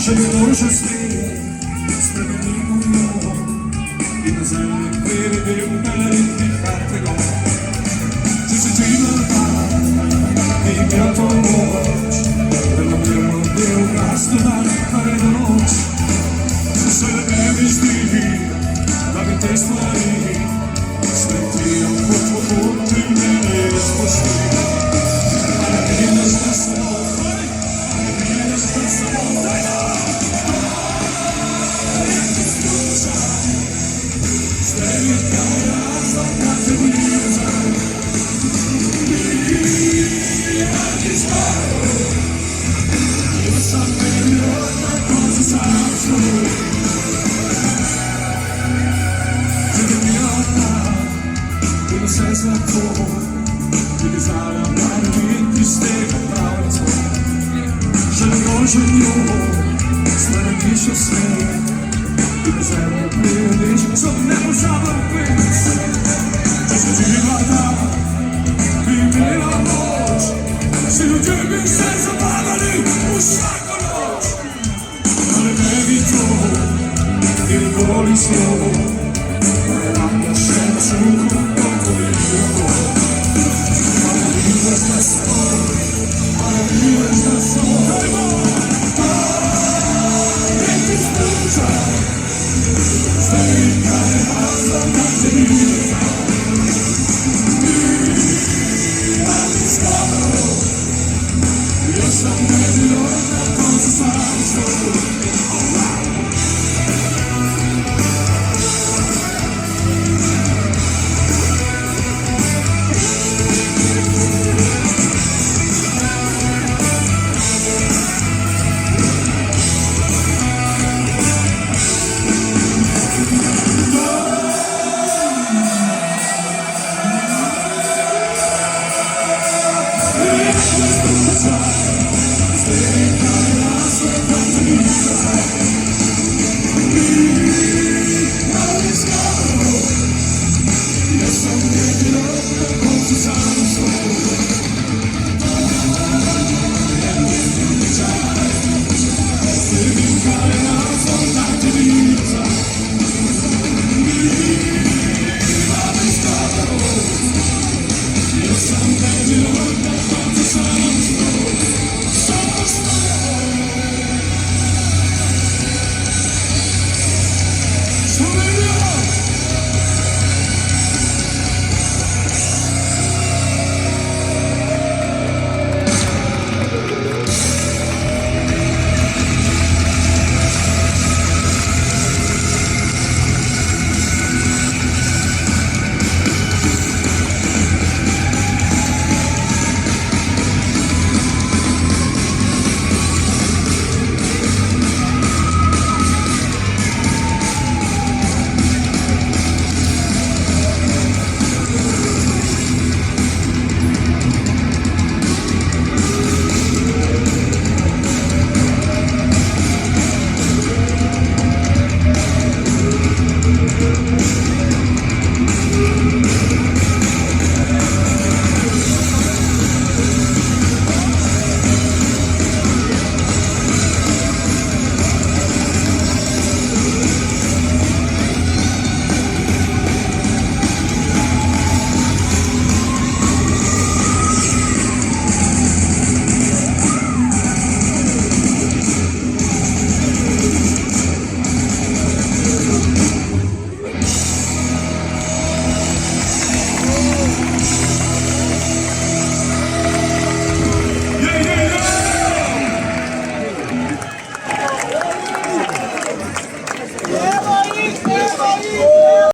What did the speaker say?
Що не може стати справедливою, і на землі вирібів надихати його. Ти сиділа там, і ім'я того, де на мирно бив нас туди переноч. Серед небесних, навіть ти славі, святі охоту ти мене спусти. Але ти не спасав. Все свято, і зараз навіть пістика правиця, що не може нього, славі щасливі, і на землю прийдеш, щоб не позабавитись. Ти сиділа там, і мила ноч, всі люди від серця падали у всяку ноч. Але не від того, і волі слова,